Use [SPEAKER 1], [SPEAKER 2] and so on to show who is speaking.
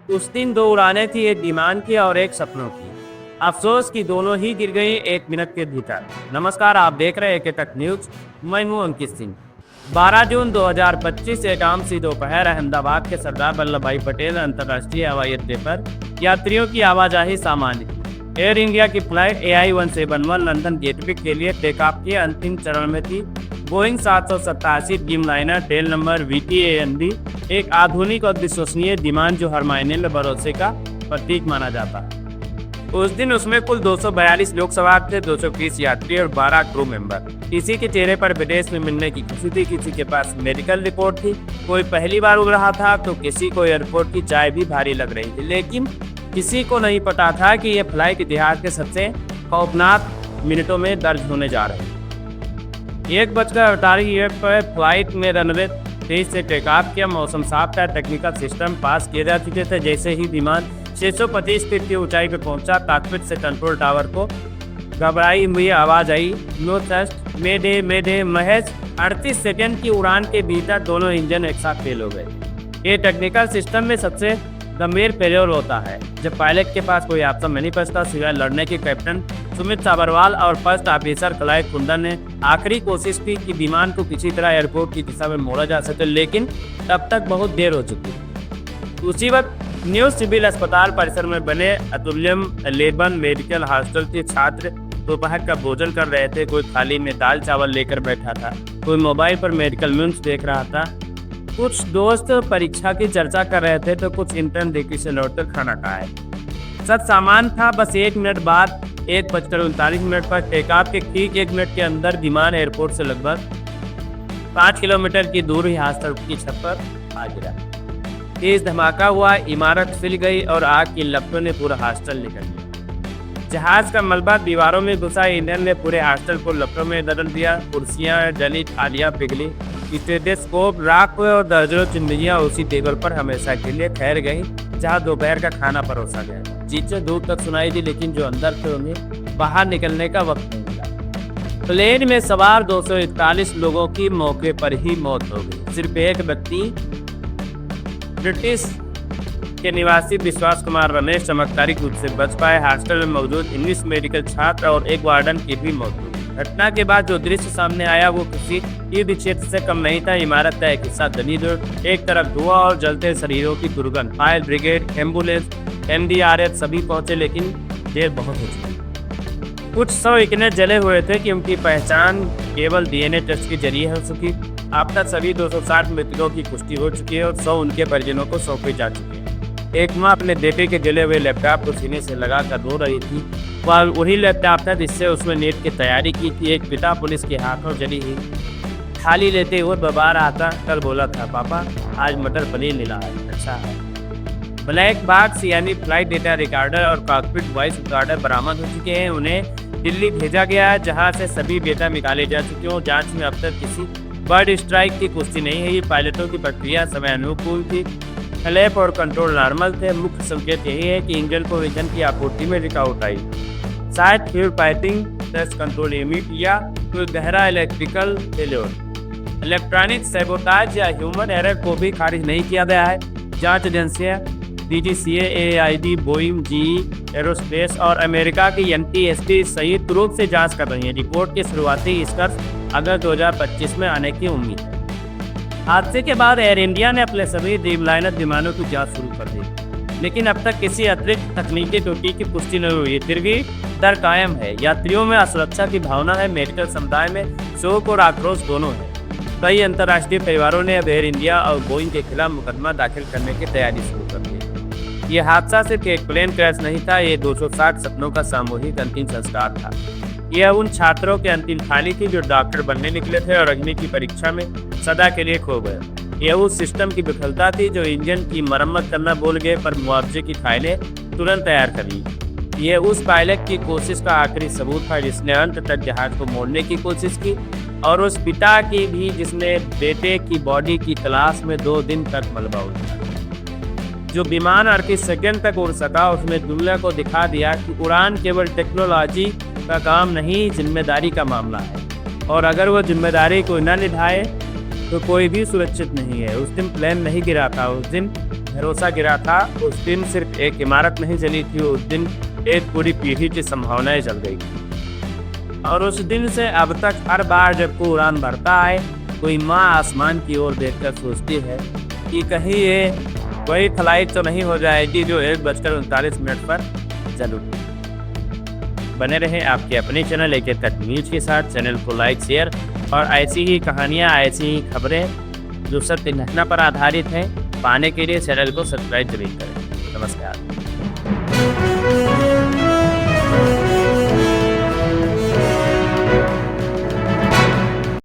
[SPEAKER 1] उस दिन दो उड़ानें थी, एक विमान की और एक सपनों की। अफसोस कि दोनों ही गिर गई 1 मिनट के भीतर। नमस्कार, आप देख रहे हैं केटक न्यूज। मैं हूं अंकित सिंह। 12 जून 2025 एकाम सी दोपहर अहमदाबाद के सरदार वल्लभ भाई पटेल अंतर्राष्ट्रीय हवाई अड्डे पर यात्रियों की आवाजाही सामान्य थी। एयर इंडिया की फ्लाइट AI-171 लंदन गेटवे के लिए टेक ऑफ के अंतिम चरण में थी। Boeing 787 Dreamliner tail number VTAND एक आधुनिक और विश्वसनीय विमान जो हर मायने में भरोसे का प्रतीक माना जाता है। उस दिन उसमें कुल 242 लोग सवार थे, 230 यात्री और 12 क्रू मेंबर। किसी के चेहरे पर विदेश में मिलने की खुशी थी, किसी के पास मेडिकल रिपोर्ट थी, कोई पहली बार उड़ रहा था तो किसी को एयरपोर्ट की चाय भी भारी लग रही थी। लेकिन किसी को नहीं पता था कि यह फ्लाइट इतिहास के सबसे खौफनाक मिनटों में दर्ज होने जा रही है। 1:48 पर फ्लाइट में रनवे 23 से टेक ऑफ किया। मौसम साफ था, टेक्निकल सिस्टम पास किए जा चुके थे। जैसे ही विमान 625 फीट की ऊंचाई पर पहुंचा, कॉकपिट से कंट्रोल टावर को घबराई हुई आवाज आई, नो थ्रस्ट, मेडे मेडे। महज 38 सेकंड की उड़ान के भीतर दोनों इंजन एक साथ फेल हो गए। ये टेक्निकल सिस्टम में सबसे गंभीर फेलियर होता है जब पायलट के पास कोई ऑप्शन नहीं बचता सिवाय लड़ने के। कैप्टन सुमित साबरवाल और फर्स्ट ऑफिसर क्लाइव कुंदन ने आखिरी कोशिश की कि विमान को किसी तरह एयरपोर्ट की दिशा में मोड़ा जा सके, लेकिन तब तक बहुत देर हो चुकी। उसी वक्त न्यू सिविल अस्पताल परिसर में बने अतुल्यम 11 मेडिकल हॉस्टल के छात्र दोपहर का भोजन कर रहे थे। कोई थाली में दाल चावल लेकर बैठा था, कोई मोबाइल पर मेडिकल न्यूज देख रहा था, कुछ दोस्त परीक्षा की चर्चा कर रहे थे तो कुछ इंटर्न डिग्री से लौटकर खाना खाए। सब सामान था। बस 1 मिनट बाद 1:39 पर टेक ऑफ के ठीक 1 मिनट के अंदर विमान एयरपोर्ट से लगभग 5 किलोमीटर की दूरी हॉस्टल की छत पर आ गिरा। तेज धमाका हुआ, इमारत हिल गई और आग की लपटों ने पूरा हॉस्टल निकल लिया। जहाज का मलबा दीवारों में घुसा, ईंधन ने पूरे हॉस्टल को लपटों में बदल दिया। कुर्सियां जली, थालियां पिघली, स्टेथोस्कोप राख हुए और दर्जनों चिमनियां उसी टेबल पर हमेशा के लिए ठहर गई जहां दोपहर का खाना परोसा गया। चीजें दूर तक सुनाई दी, लेकिन जो अंदर थे उन्हें बाहर निकलने का वक्त नहीं मिला। प्लेन में सवार 241 लोगों की मौके पर ही मौत हो गई। सिर्फ एक व्यक्ति, ब्रिटिश के निवासी विश्वास कुमार रमेश, चमत्कारिक रूप से बच पाए। हॉस्टल में मौजूद 19 मेडिकल छात्र और एक वार्डन की भी मौत हुई। घटना के बाद जो दृश्य सामने आया वो किसी युद्ध क्षेत्र से कम नहीं था। इमारत का एक हिस्सा धनीधर, एक तरफ धुआं और जलते शरीरों की दुर्गंध। फायर ब्रिगेड, एम्बुलेंस, NDRF सभी पहुंचे, लेकिन देर बहुत हो चुकी। कुछ 100 इतने जले हुए थे कि उनकी पहचान केवल DNA टेस्ट के जरिए हो सकी। अब तक सभी 260 मृतकों की पुष्टि हो चुकी है और 100 उनके परिजनों को सौंपे जा चुके हैं। एक माँ अपने बेटे के जले हुए लैपटॉप को सीने से लगाकर रो रही थी। वह वही लैपटॉप था जिससे उसने नेट की तैयारी की थी। एक पिता पुलिस के हाथों जली हुई थाली लेते हुए बता रहा था, कल बोला था पापा आज मटर पनीर मिला है, अच्छा है। ब्लैक बॉक्स यानी फ्लाइट डेटा रिकॉर्डर और कॉकपिट वॉइस रिकॉर्डर बरामद हो चुके हैं। उन्हें दिल्ली भेजा गया है जहां से सभी डेटा निकाले जा चुके हैं। जांच में अब तक किसी बर्ड स्ट्राइक की पुष्टि नहीं है। पायलटों की प्रक्रिया समय अनुकूल थी, फ्लैप और कंट्रोल नॉर्मल थे। मुख्य संकेत यही है कि इंजन को ईंधन की आपूर्ति में रुकावट आई, शायद fuel piping, thrust control unit या कोई गहरा इलेक्ट्रिकल फेलियर। इलेक्ट्रॉनिक सैबोटाज या ह्यूमन एरर को भी खारिज नहीं किया गया है। जांच एजेंसियां DGCA, AID, Boeing, GE aerospace और अमेरिका की NTSB संयुक्त रूप से जांच कर रही है। रिपोर्ट के शुरुआती निष्कर्ष अगस्त 2025 में आने की उम्मीद है। हादसे के बाद एयर इंडिया ने अपने सभी ड्रीमलाइनर विमानों की जांच शुरू कर दी, लेकिन अब तक किसी अतिरिक्त तकनीकी त्रुटि की पुष्टि नहीं हुई। फिर भी डर कायम है। यात्रियों में असुरक्षा की भावना है, मेडिकल समुदाय में शोक और आक्रोश दोनों है। कई अंतर्राष्ट्रीय परिवारों ने अब एयर इंडिया और बोइंग के खिलाफ मुकदमा दाखिल करने की तैयारी शुरू कर दी। यह हादसा सिर्फ एक प्लेन क्रैश नहीं था, ये 260 सपनों का सामूहिक अंतिम संस्कार था। यह उन छात्रों के अंतिम थाली थी जो डॉक्टर बनने निकले थे और अग्नि की परीक्षा में सदा के लिए खो गए। यह उस सिस्टम की विफलता थी जो इंजन की मरम्मत करना भूल गए पर मुआवजे की फाइलें तुरंत तैयार कर ली। यह उस पायलट की कोशिश का आखिरी सबूत था जिसने अंत तक जहाज को मोड़ने की कोशिश की, और उस पिता की भी जिसने बेटे की बॉडी की तलाश में 2 दिन तक मलबा उठाया। जो विमान 38 सेकंड तक उड़ सका उसने दुनिया को दिखा दिया कि उड़ान केवल टेक्नोलॉजी का काम नहीं, जिम्मेदारी का मामला है। और अगर वो जिम्मेदारी को न निभाए तो कोई भी सुरक्षित नहीं है। उस दिन प्लेन नहीं गिरा था, उस दिन भरोसा गिरा था, उस दिन सिर्फ एक इमारत नहीं जली थी, उस दिन एक पूरी पीढ़ी की संभावनाएं जल गई। और उस दिन से अब तक हर बार जब कोई उड़ान भरता है, कोई माँ आसमान की ओर देखकर सोचती है कि कहीं ये वही फ्लाइट तो नहीं हो जाएगी जो 1:39 पर जल उठी। बने रहें आपके अपने चैनल एक तक न्यूज के साथ। चैनल को लाइक, शेयर और ऐसी ही कहानियाँ, ऐसी ही खबरें जो सत्य घटना पर आधारित हैं पाने के लिए चैनल को सब्सक्राइब जरूर करें। नमस्कार।